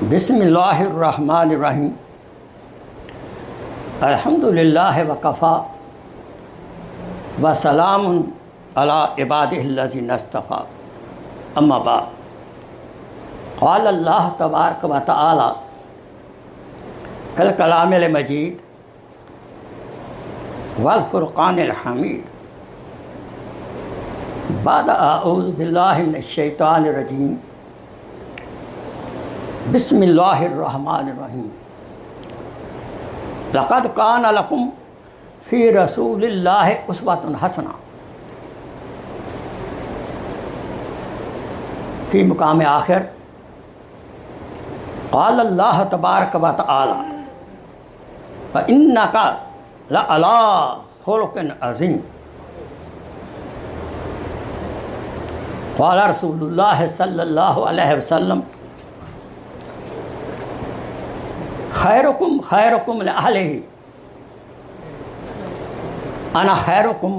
बिस्मिल्लाहिर्रहमानिर्रहीम। अल्हम्दुलिल्लाहि वकफ़ा व सलामुन अला इबादिहिल्लज़ीना इस्तफ़ा। अम्मा बाद। क़ाल अल्लाह तबारक व तआला फिल कलामिल मजीद वल फ़ुरक़ानिल हमीद। बाद अऊज़ु बिल्लाहि मिनश शैतानिर रजीम। बिस्मिल्लाहिर्रहमानिर्रहीम। लक़द कान लकुम फ़ी रसूलिल्लाहि उस्वतुन हसना। फ़ी मुक़ाम आखिर क़ाल अल्लाह तबारक व तआला व इन्नका लअला खुल्क़िन अज़ीम। क़ाल रसूलुल्लाह सल्लल्लाहु अलैहि वसल्लम खैरुकुम खैरुकुम लिअहलिही अना खैरुकुम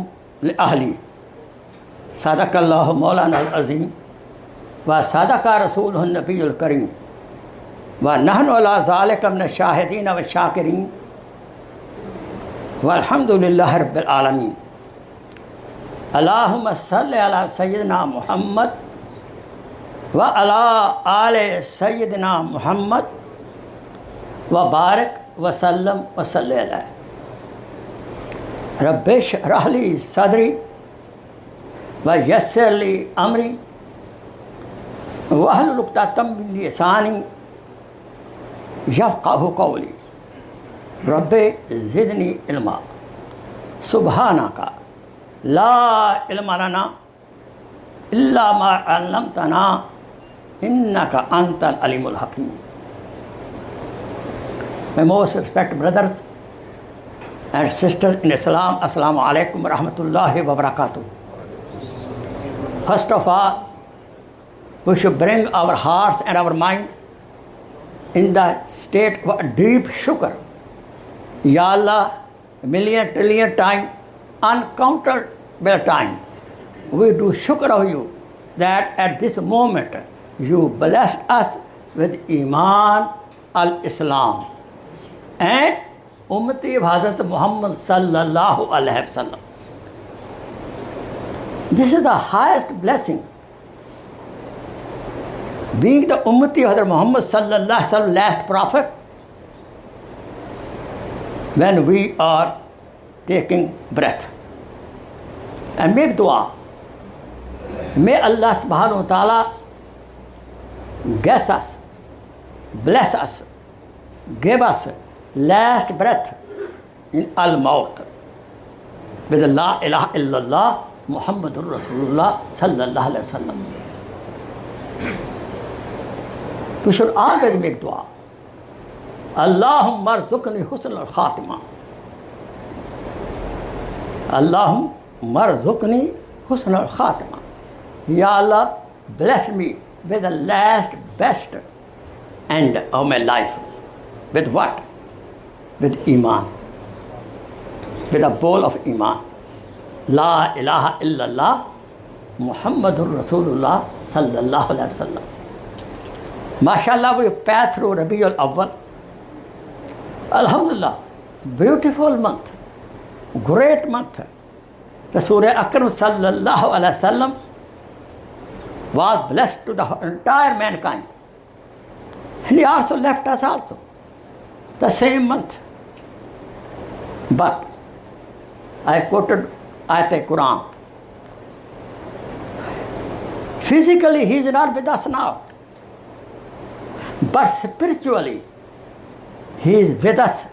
लिअहली। सदक़ल्लाहु मौलाना अज़ीम व सदक़ रसूलुहुन नबियुल करीम व नहनु अला ज़ालिका मिनश शाहिदीन व शाकिरीन वल्हम्दुलिल्लाहि रब्बिल आलमीन। अल्लाहुम्मा सल्लि अला सय्यिदिना मुहम्मद व अला आले सय्यिदिना मुहम्मद व बारिक वसल्लम वसल्लि अलैहि। रब्बि इश्रह ली सदरी व यस्सिर ली अमरी वहलुल उक़दतम मिन लिसानी यफ़क़हू क़ौली। रब्बि ज़िदनी इल्मा। सुब्हानका ला इल्मा लना इल्ला मा अल्लमतना इन्नका अंतल अलीमुल हकीम। My most respected brothers and sisters in Islam, Assalamu alaikum wa rahmatullahi wa barakatuh. First of all, we should bring our hearts and our mind in the state of deep shukr. Ya Allah, million trillion time, uncountable time, we do shukr of you that at this moment you blessed us with Iman al-Islam and Ummati of Hazrat Muhammad sallallahu alaihi wasallam. This is the highest blessing. Being the Ummati of Hazrat Muhammad sallallahu alaihi wasallam, last prophet, when we are taking breath. And make dua. May Allah subhanahu wa ta'ala bless us, bless us, give us last breath in Al-Maut with La ilaha illallah Muhammadur Rasulullah sallallahu alaihi wasallam. We should always make dua. Allahumma arzuqni husn al-khatima. Allahumma arzuqni husn al-khatima. Ya Allah, bless me with the last best end of my life. With what? With Iman, with a bowl of Iman. La ilaha illallah Muhammadur Rasulullah sallallahu alaihi wasallam. MashaAllah, we pass through Rabiul Awwal. Alhamdulillah, beautiful month, great month. Rasul Akram sallallahu alaihi wasallam was blessed to the entire mankind. And he also left us also the same month. But I quoted Ayat Quran. Physically he is not with us now, but spiritually he is with us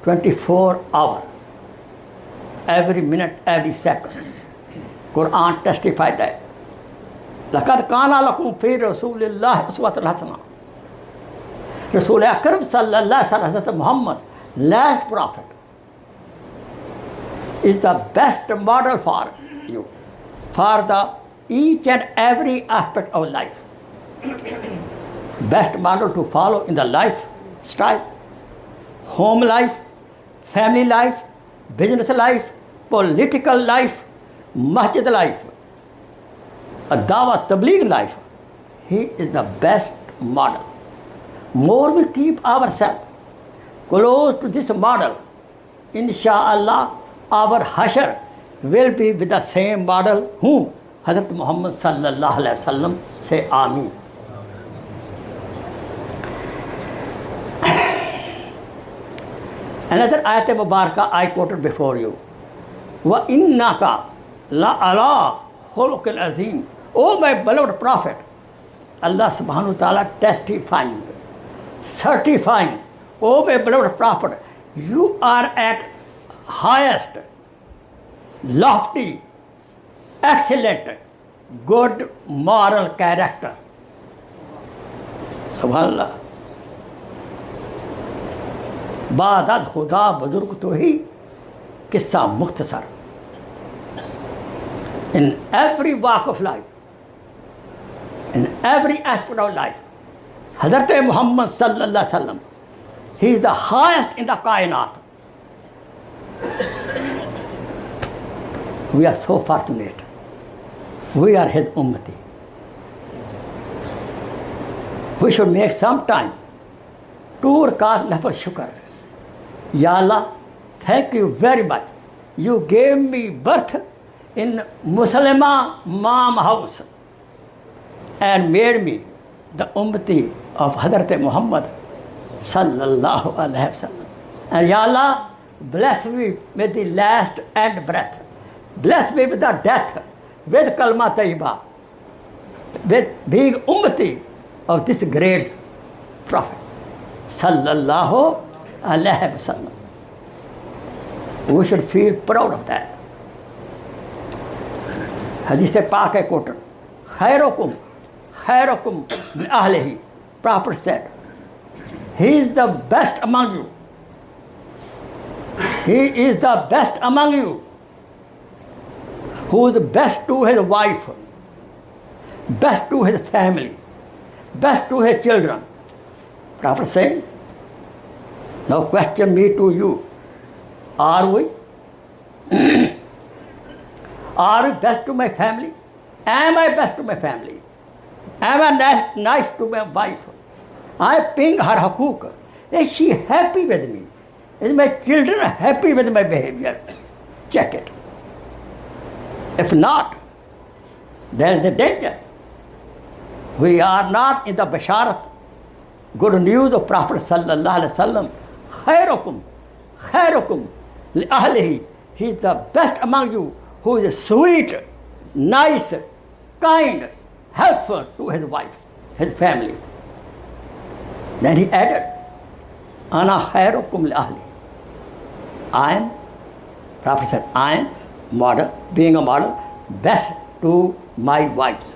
24 hours, every minute, every second. Quran testified that. لَقَدْ كَانَ لَكُمْ فِي رَسُولِ اللَّهِ أُسْوَةٌ حَسَنَةٌ. Rasul Akram sallallahu alaihi wasallam, Muhammad, last prophet, is the best model for you, for the each and every aspect of life. Best model to follow in the lifestyle, home life, family life, business life, political life, masjid life, a dawah tableegh life. He is the best model. more we keep ourselves close to this model, inshallah, our hashar will be with the same model. Whom? Hazrat Muhammad sallallahu alaihi wasallam. Say Ameen. Another ayat mubarakah I quoted before you. Wa innaka la ala Khulqe Azeem. Oh my beloved Prophet, Allah subhanahu wa ta'ala testifying, certifying, oh my beloved Prophet, you are at highest, lofty, excellent, good moral character. Subhanallah. बादत खुदा बुजुर्ग तो ही किस्सा मुख्तसर. In every walk of life, in every aspect of life, Hazrat Muhammad sallallahu alaihi wasallam, he is the highest in the kainat. We are so fortunate. We are his ummati. We should make some time to rakat nafal shukr. Ya Allah, thank you very much. You gave me birth in Muslimah mom house and made me the ummati of Hazrat Muhammad sallallahu alaihi wasallam. And Ya Allah, bless me with the last and breath. Bless me with the death, with kalma tayyiba, with being ummati of this great Prophet sallallahu alaihi wasallam. We should feel proud of that. Hadith Pak I quoted, khairukum min ahlihi. Prophet said, he is the best among you. He is the best among you, who is best to his wife, best to his family, best to his children. Prophet saying, now question me to you, are we? Are we best to my family? Am I best to my family? Am I nice to my wife? I ping her hakuk. Is she happy with me? Is my children happy with my behavior? Check it. If not, there is a danger. We are not in the basharat, good news of Prophet sallallahu alaihi wasallam. Khairukum li ahlihi. He is the best among you, who is sweet, nice, kind, helpful to his wife, his family. Then he added, Ana khairukum li ahli. Prophet said, I am model, being a model, best to my wives.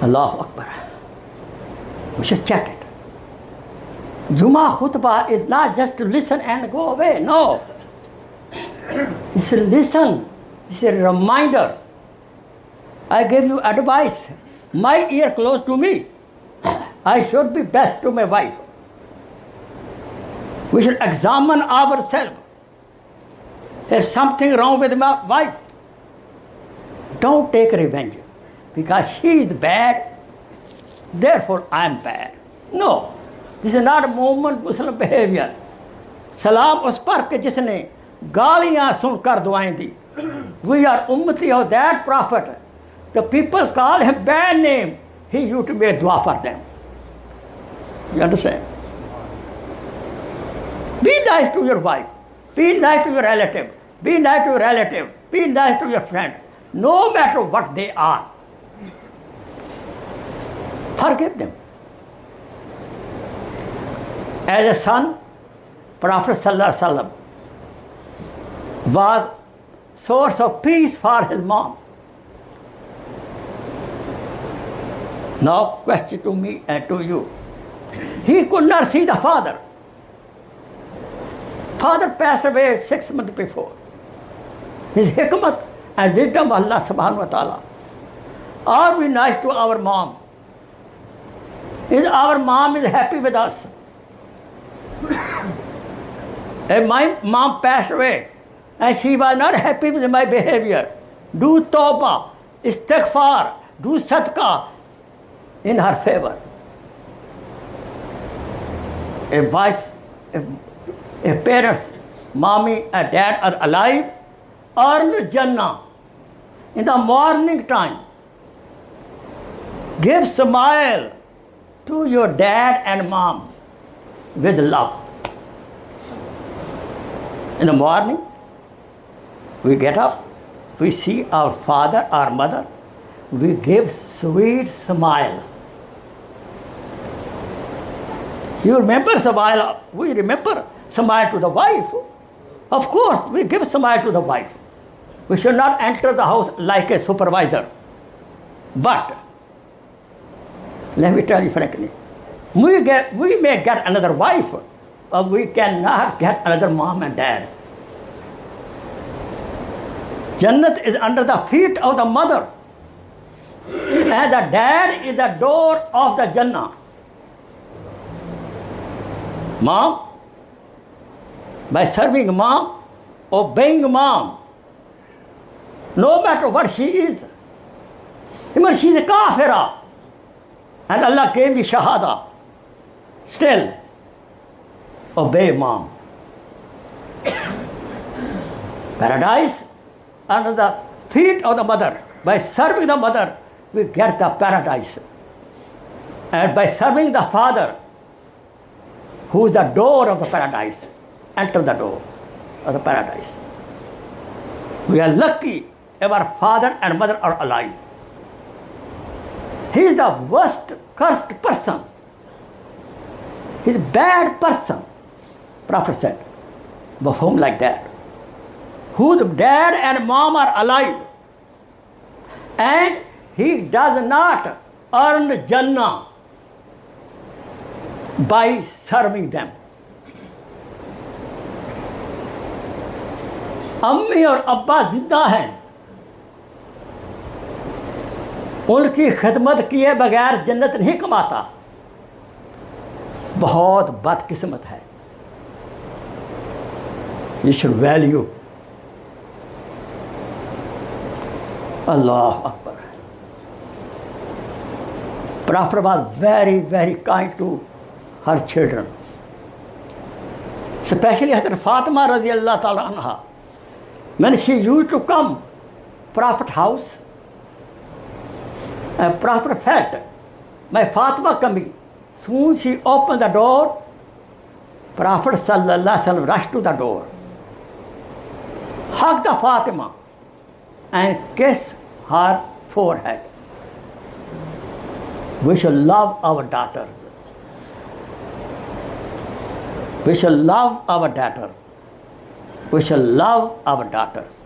Allahu Akbar. We should check it. Jummah Khutbah is not just to listen and go away. No. It's a listen. It's a reminder. I give you advice. My ear close to me. I should be best to my wife. We should examine ourselves. If something wrong with my wife, don't take revenge because she is bad, therefore I am bad. No, this is not a moment Muslim behavior. Salam us par ke jisne gaaliyan sunkar duaएं the. We are ummati of that Prophet. The people call him bad name. He used to make dua for them. You understand? Be nice to your wife. Be nice to your relative. Be nice to your relative. Be nice to your friend. No matter what they are. Forgive them. As a son, Prophet sallallahu alaihi wasallam was source of peace for his mom. Now question to me and to you. He could not see the father. Father passed away 6 months before. His hikmat and wisdom of Allah subhanahu wa ta'ala. Are we nice to our mom? Is our mom is happy with us? And my mom passed away and she was not happy with my behavior. Do tawbah, istighfar, do sadaqah in her favor. a wife, if parents, mommy and dad are alive, earn Jannah in the morning time. Give smile to your dad and mom with love. In the morning, we get up, we see our father, our mother, we give sweet smile. You remember smile, we remember smile to the wife. Of course, we give smile to the wife. We should not enter the house like a supervisor. But, let me tell you frankly, we may get another wife, but we cannot get another mom and dad. Jannat is under the feet of the mother. And the dad is the door of the Jannah. Mom, by serving mom, obeying mom, no matter what she is, even she is a kafira, and Allah gave me shahada, still obey mom. Paradise under the feet of the mother. By serving the mother, we get the paradise. And by serving the father, who is the door of the paradise, enter the door of the paradise. We are lucky if our father and mother are alive. He is the worst, cursed person. He is a bad person, Prophet said. But whom like that? Whose dad and mom are alive. And he does not earn Jannah by serving them. अम्मी और अब्बा जिंदा हैं, उनकी खिदमत किए बगैर जन्नत नहीं कमाता। बहुत बदकिस्मत है। You should value. Allah Akbar. Prophet was very, very kind to her children. Especially Hazrat Fatima radiallahu ta'ala anha. When she used to come Prophet house, and Prophet felt my Fatima coming. Soon she opened the door, Prophet sallallahu alaihi wasallam rushed to the door, hugged the Fatima and kissed her forehead. We should love our daughters. We shall love our daughters. We shall love our daughters.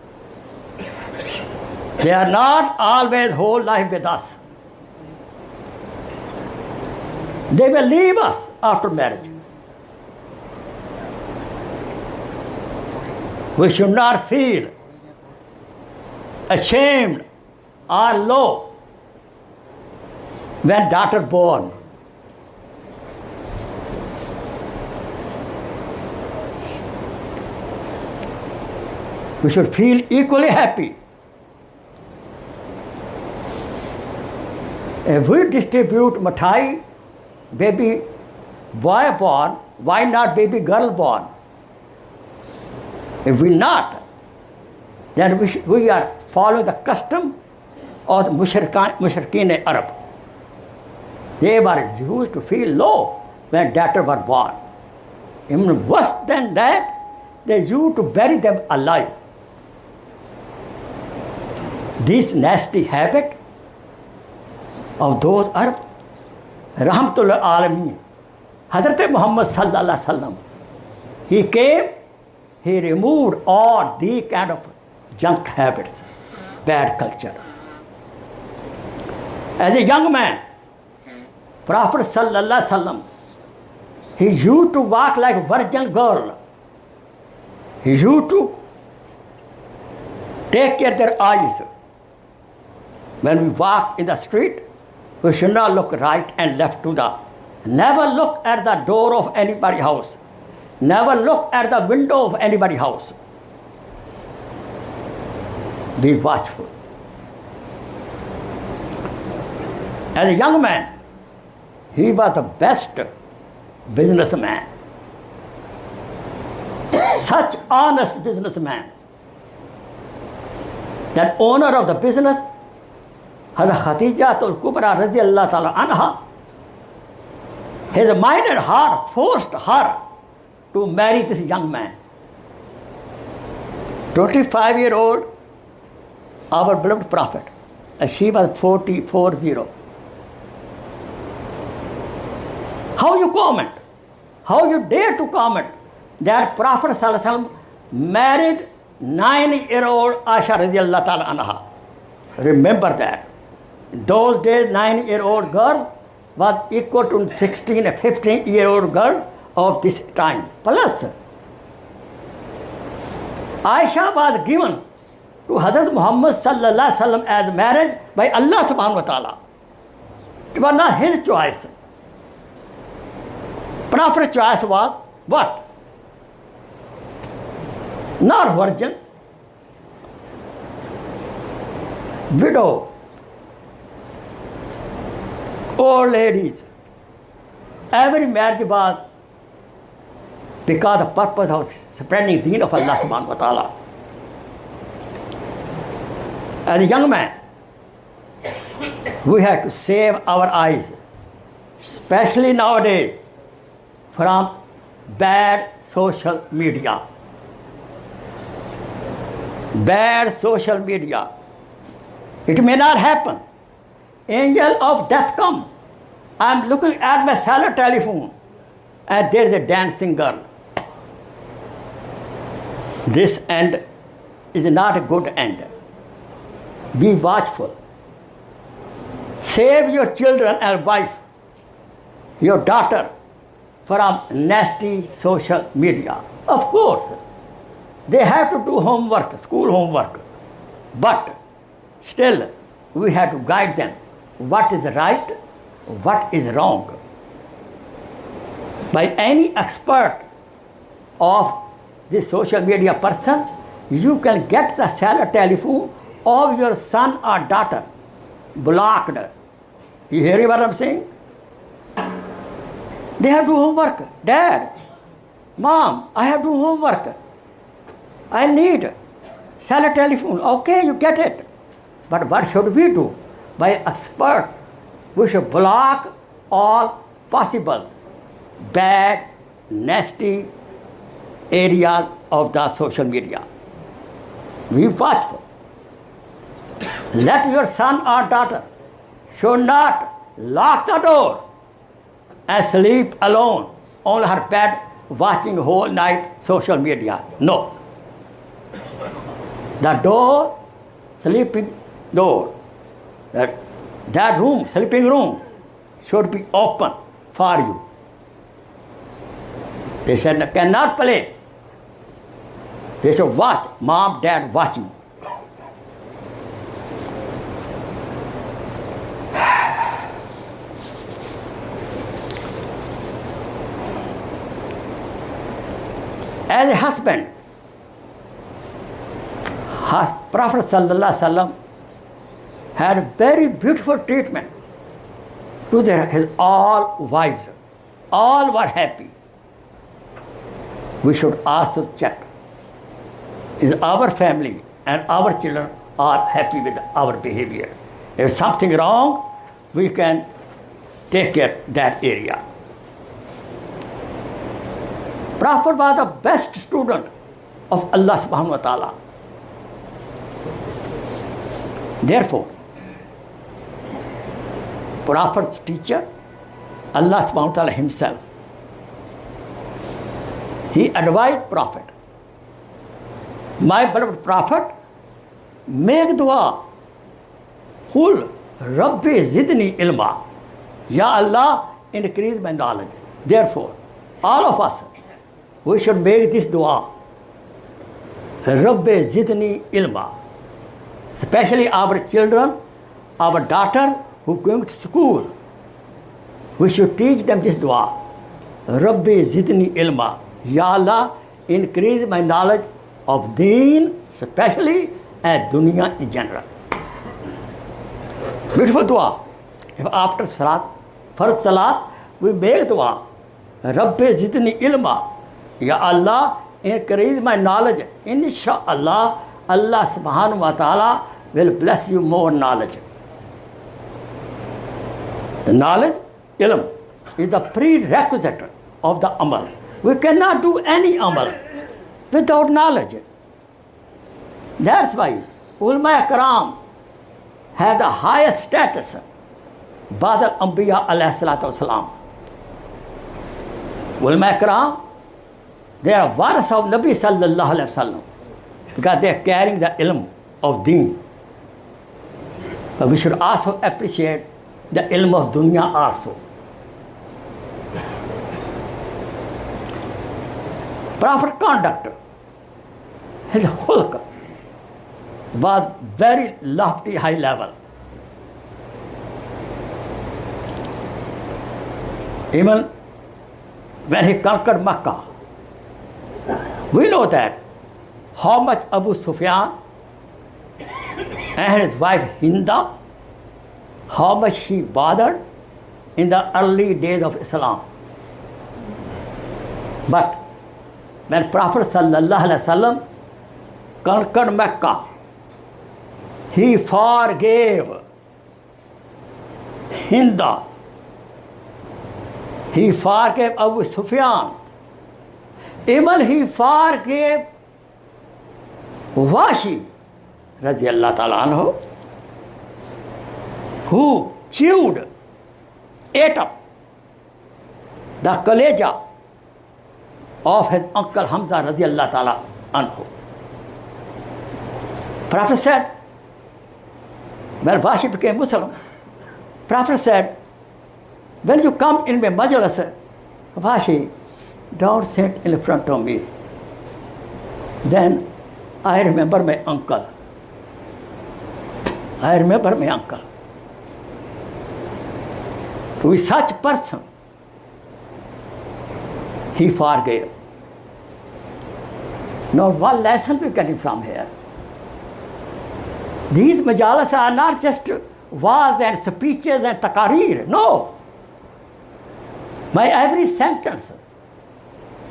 They are not always whole life with us. They will leave us after marriage. We should not feel ashamed or low when daughter born. We should feel equally happy. If we distribute mithai, baby boy born, why not baby girl born? If we not, then we are following the custom of the Mushrikeen Arab. They were used to feel low when daughter were born. Even worse than that, they used to bury them alive. This nasty habit of those Arab, Rahmatullah Alameen, Hazrat Muhammad sallallahu alaihi wasallam, he came, he removed all these kind of junk habits, bad culture. As a young man, Prophet sallallahu alaihi wasallam, he used to walk like a virgin girl. He used to take care of their eyes. When we walk in the street, we should not look right and left to the. Never look at the door of anybody's house. Never look at the window of anybody's house. Be watchful. As a young man, he was the best businessman. Such honest businessman, that owner of the business, Hazrat Khadijatul Kubra radiallahu ta'ala anha, his mind and heart forced her to marry this young man. 25-year-old, our beloved Prophet, and she was 40. How you comment? How you dare to comment that Prophet Sallallahu Alaihi Wasallam married 9-year-old Aisha radiallahu ta'ala anha? Remember that. Those days, 9-year-old girl was equal to 16 and 15-year-old girl of this time. Plus, Aisha was given to Hazrat Muhammad Sallallahu Alaihi Wasallam as marriage by Allah Subhanahu Wa Ta'ala. It was not his choice. Prophet's choice was what? Not virgin, widow, old ladies. Every marriage was because the purpose of spreading the deen of Allah Subhanahu Wa Ta'ala. As a young man, we had to save our eyes, especially nowadays, from bad social media. Bad social media. It may not happen. Angel of death come. I'm looking at my cellular telephone and there is a dancing girl. This end is not a good end. Be watchful. Save your children and wife, your daughter, from nasty social media. Of course, they have to do homework, school homework. But still, we have to guide them. What is right, what is wrong. By any expert of this social media person, you can get the cellular telephone of your son or daughter blocked. You hear what I'm saying? They have to do homework. Dad, Mom, I have to do homework. I need cellular telephone. Okay, you get it. But what should we do? By expert, we should block all possible bad, nasty areas of the social media. Be watchful. Let your son or daughter should not lock the door and sleep alone on her bed watching whole night social media. No. The door, sleeping door, that room, sleeping room, should be open for you. They said, cannot play. They should watch, mom, dad watching. As a husband, Prophet Sallallahu Alaihi Wasallam had very beautiful treatment to his all wives. All were happy. We should also check, is our family and our children are happy with our behavior. If something wrong, we can take care of that area. Prophet was the best student of Allah Subhanahu Wa Ta'ala. Therefore, Prophet's teacher, Allah Subhanahu Wa Ta'ala himself, he advised Prophet, my beloved Prophet, make dua, Qul Rabbi zidni ilma, Ya Allah, increase my knowledge. Therefore, all of us, we should make this dua, Rabbi zidni ilma. Especially our children, our daughter who are going to school. We should teach them this dua, Rabbi zidni ilma. Ya Allah, increase my knowledge of deen, especially, and dunya in general. Beautiful dua. If after salat, first salat, we make dua, Rabbi zidni ilma. Ya Allah, increase my knowledge. Inshallah, Allah subhanahu wa ta'ala will bless you more knowledge. The knowledge, ilm, is the prerequisite of the amal. We cannot do any amal without knowledge. That's why ulama ikram have the highest status. Ba'd al-Anbiya alayhi salatu wasalam. Ulama ikram, they are waris of Nabi sallallahu alayhi wasallam because they are carrying the ilm of deen. But we should also appreciate the ilm of dunya also. Proper conduct, his khulq was very lofty, high level. Even when he conquered Makkah, we know that how much Abu Sufyan and his wife Hinda, how much he bothered in the early days of Islam. But when Prophet sallallahu alaihi wasallam conquered Mecca, he forgave Hinda, he forgave Abu Sufyan, even he forgave Washi radiyallahu ta'ala anhu, who chewed, ate up the kaleja of his uncle Hamza radiyallahu ta'ala anhu. Prophet said, when Washi became Muslim, Prophet said, when you come in my majlis, Washi, don't sit in front of me. Then I remember my uncle. I remember my uncle. To such person, he forgave. Now, what lesson we getting from here? These majalis are not just wa'az and speeches and taqareer. No. My every sentence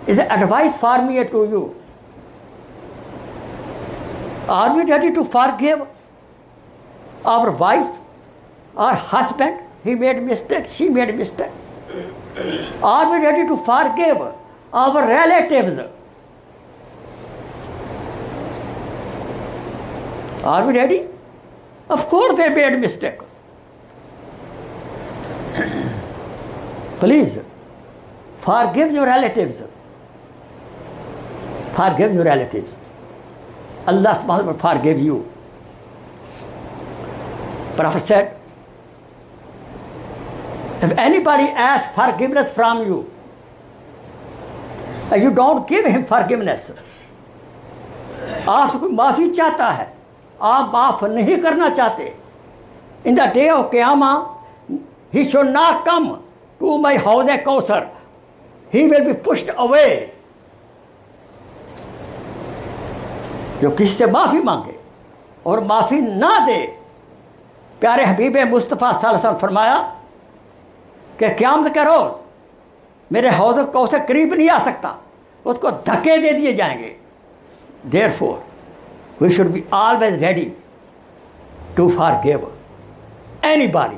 is an advice for me and to you. Are we ready to forgive our wife, our husband? He made mistake, she made mistake. Are we ready to forgive our relatives? Are we ready? Of course they made mistake. Please, forgive your relatives. Forgive your relatives. Allah subhanahu wa ta'ala forgive you. Prophet said, if anybody asks forgiveness from you, and you don't give him forgiveness, आपसे कोई माफ़ी चाहता है, आप माफ़ नहीं करना चाहते, in the day of Qiyamah, he should not come to my house at Khokhar. He will be pushed away. जो किसी से माफ़ी मांगे और माफ़ी ना दे, प्यारे हबीब मुस्तफ़ा सल्लल्लाहु अलैहि वसल्लम फरमाया कि क़यामत के रोज़ मेरे हौज़ कौसर करीब नहीं आ सकता, उसको धक्के दे दिए जाएंगे. Therefore, we should be always ready to forgive anybody.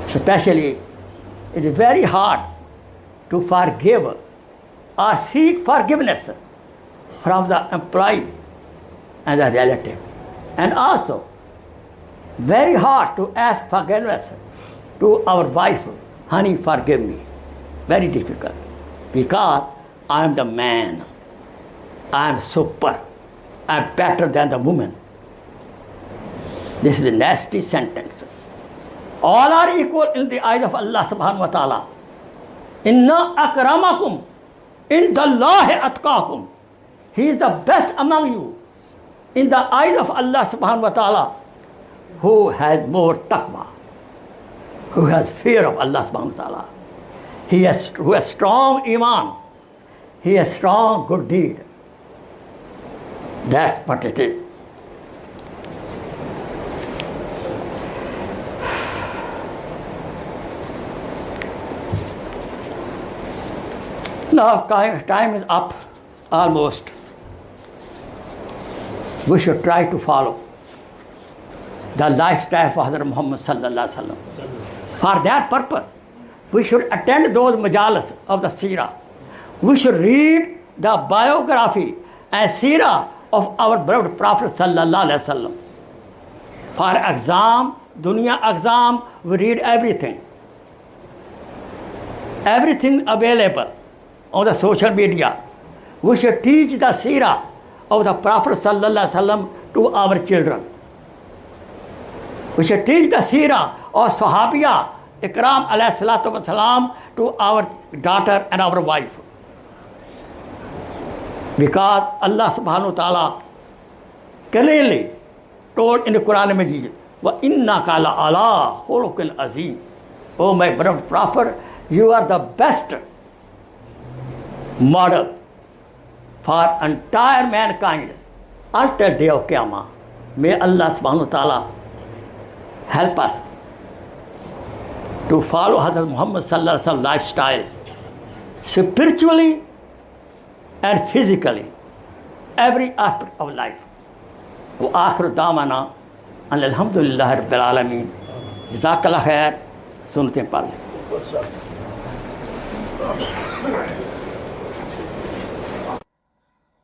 Especially, it is very hard to forgive or seek forgiveness from the employee and the relative. And also, very hard to ask forgiveness to our wife, honey, forgive me. Very difficult. Because I am the man. I am super. I am better than the woman. This is a nasty sentence. All are equal in the eyes of Allah subhanahu wa ta'ala. Inna akramakum indallahi atqakum. He is the best among you in the eyes of Allah subhanahu wa ta'ala, who has more taqwa, who has fear of Allah subhanahu wa ta'ala. Who has strong iman. He has strong good deed. That's what it is. Now time is up almost. We should try to follow the lifestyle of Hazrat Muhammad sallallahu alaihi wasallam. For that purpose, we should attend those majalis of the seerah. We should read the biography and seerah of our beloved Prophet sallallahu alaihi wasallam. For exam, dunya exam, we read everything. Everything available on the social media. We should teach the seerah of the Prophet sallallahu alaihi wasallam to our children. We should teach the seerah of Sahabiya Ikram alayhi salatu wasalam to our daughter and our wife. Because Allah subhanahu wa ta'ala clearly told in the Quran Majid, وَإِنَّكَ لَعَلَىٰ خُلُقٍ عَظِيمٍ. Oh my beloved Prophet, you are the best model for entire mankind until day of Qiyamah. May Allah subhanahu wa ta'ala help us to follow Hazrat Muhammad sallallahu alaihi wasallam lifestyle spiritually and physically, every aspect of life. Wa akhiru da'wana alhamdulillahi rabbil alamin. Jazakallah khair. Sunte pal.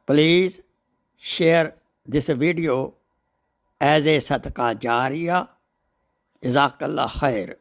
Please share this video as a sadaqah jariyah. Jazakallah khair.